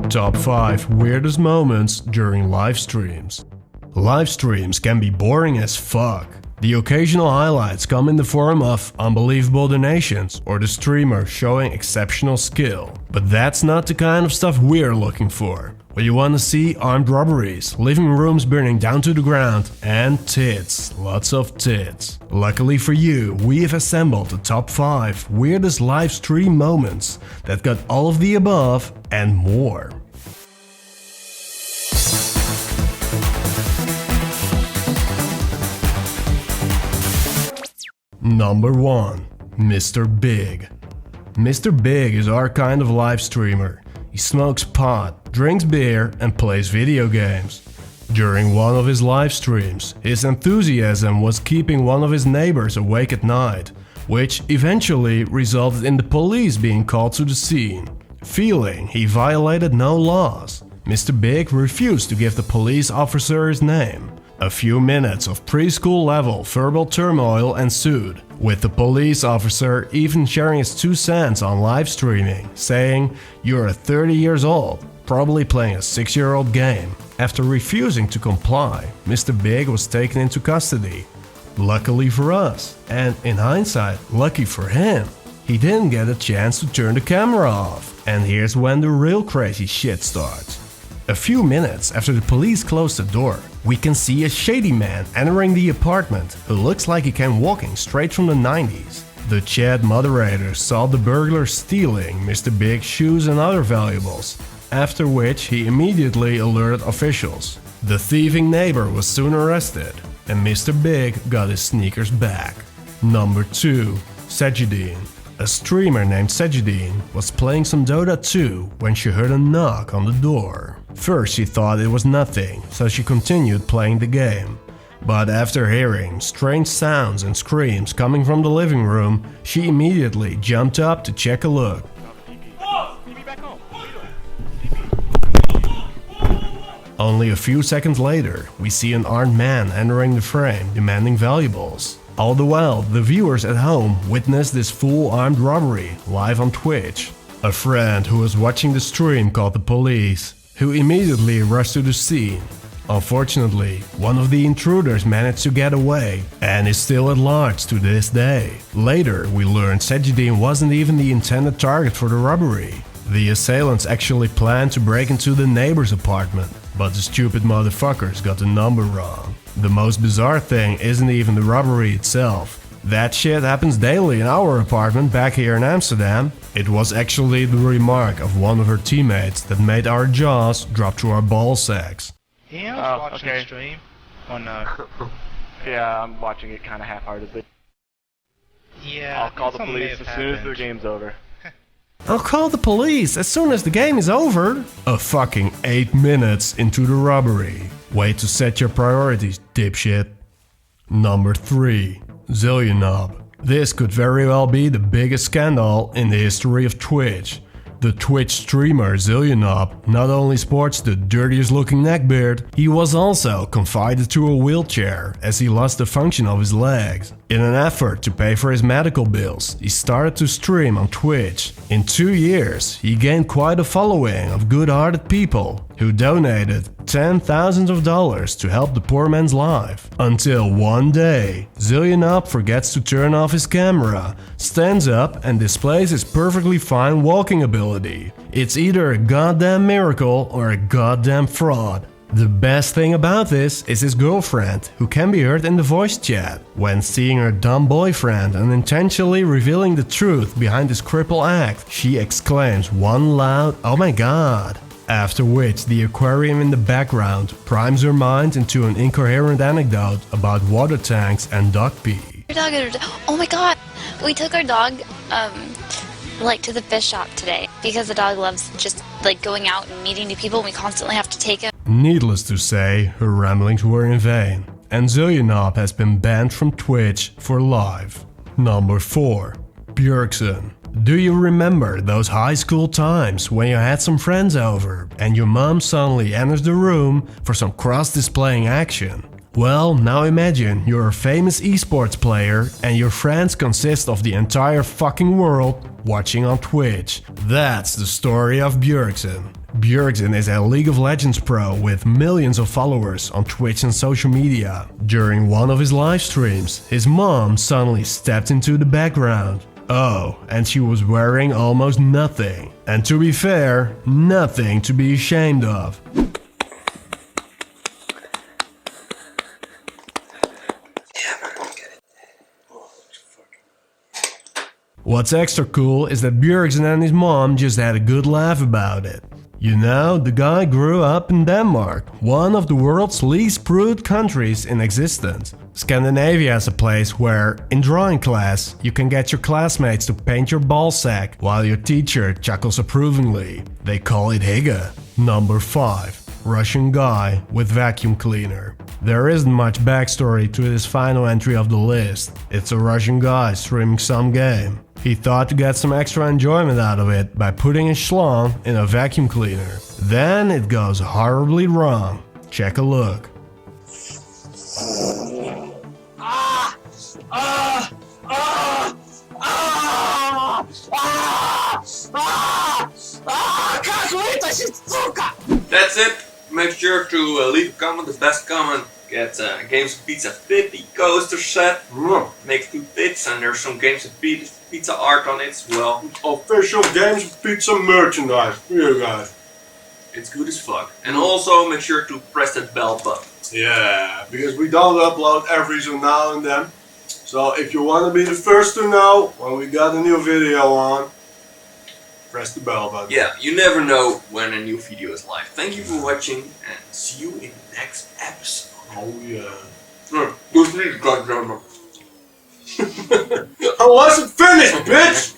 Top 5 weirdest moments during live streams. Live streams can be boring as fuck. The occasional highlights come in the form of unbelievable donations or the streamer showing exceptional skill. But that's not the kind of stuff we're looking for. What you want to see: armed robberies, living rooms burning down to the ground, and tits. Lots of tits. Luckily for you, we have assembled the top 5 weirdest live stream moments that got all of the above and more. Number 1. Mr. Big. Mr. Big is our kind of live streamer. He smokes pot, drinks beer, and plays video games. During one of his live streams, his enthusiasm was keeping one of his neighbors awake at night, which eventually resulted in the police being called to the scene. Feeling he violated no laws, Mr. Big refused to give the police officer his name. A few minutes of preschool-level verbal turmoil ensued, with the police officer even sharing his 2 cents on live streaming, saying, "You're 30 years old, probably playing a 6-year-old game." After refusing to comply, Mr. Big was taken into custody. Luckily for us, and in hindsight, lucky for him, he didn't get a chance to turn the camera off. And here's when the real crazy shit starts. A few minutes after the police closed the door, we can see a shady man entering the apartment who looks like he came walking straight from the 90s. The chat moderator saw the burglar stealing Mr. Big's shoes and other valuables, after which he immediately alerted officials. The thieving neighbor was soon arrested, and Mr. Big got his sneakers back. Number 2. Sajidin. A streamer named Sajidin was playing some Dota 2 when she heard a knock on the door. First she thought it was nothing, so she continued playing the game. But after hearing strange sounds and screams coming from the living room, she immediately jumped up to check a look. Only a few seconds later, we see an armed man entering the frame, demanding valuables. All the while, the viewers at home witnessed this full armed robbery live on Twitch. A friend who was watching the stream called the police, who immediately rushed to the scene. Unfortunately, one of the intruders managed to get away and is still at large to this day. Later, we learned Sajidin wasn't even the intended target for the robbery. The assailants actually planned to break into the neighbor's apartment, but the stupid motherfuckers got the number wrong. The most bizarre thing isn't even the robbery itself. That shit happens daily in our apartment back here in Amsterdam. It was actually the remark of one of her teammates that made our jaws drop to our ball sacks. Yeah, I was watching okay. the stream. Oh no. Yeah, I'm watching it kind of half-heartedly. Yeah, I'll call the police as soon as the game's over. I'll call the police as soon as the game is over. A fucking 8 minutes into the robbery. Way to set your priorities, dipshit. Number 3. Zilean. This could very well be the biggest scandal in the history of Twitch. The Twitch streamer Zilean not only sports the dirtiest looking neckbeard, he was also confined to a wheelchair as he lost the function of his legs. In an effort to pay for his medical bills, he started to stream on Twitch. In 2 years, he gained quite a following of good-hearted people who donated $10,000s to help the poor man's life. Until one day, Zilean forgets to turn off his camera, stands up and displays his perfectly fine walking ability. It's either a goddamn miracle or a goddamn fraud. The best thing about this is his girlfriend, who can be heard in the voice chat. When seeing her dumb boyfriend unintentionally revealing the truth behind his cripple act, she exclaims one loud "Oh my god!" After which the aquarium in the background primes her mind into an incoherent anecdote about water tanks and dog pee. Oh my god! We took our dog, to the fish shop today because the dog loves just going out and meeting new people and we constantly have to take him. Needless to say, her ramblings were in vain, and Zilean has been banned from Twitch for life. Number 4. Bjorn. Do you remember those high school times when you had some friends over and your mom suddenly enters the room for some cross-displaying action? Well, now imagine you're a famous esports player and your friends consist of the entire fucking world watching on Twitch. That's the story of Bjorn. Bjorn is a League of Legends pro with millions of followers on Twitch and social media. During one of his live streams, his mom suddenly stepped into the background. Oh, and she was wearing almost nothing. And to be fair, nothing to be ashamed of. What's extra cool is that Bjorn and his mom just had a good laugh about it. You know, the guy grew up in Denmark, one of the world's least prude countries in existence. Scandinavia is a place where, in drawing class, you can get your classmates to paint your ballsack while your teacher chuckles approvingly. They call it Hygge. Number 5. Russian guy with vacuum cleaner. There isn't much backstory to this final entry of the list. It's a Russian guy streaming some game. He thought to get some extra enjoyment out of it by putting his schlong in a vacuum cleaner. Then it goes horribly wrong. Check a look. That's it. Make sure to leave a comment. The best comment gets Games of Pizza 50 coaster set. Make 2 bits and there's some Games of Pizza art on it as well. Official Games of Pizza merchandise for you guys. It's good as fuck. And also make sure to press that bell button. Yeah, because we don't upload every so now and then. So if you want to be the first to know when we got a new video on, press the bell button. Yeah, you never know when a new video is live. Thank you for watching and see you in the next episode. Oh yeah. Good news, goddammit. I wasn't finished, bitch!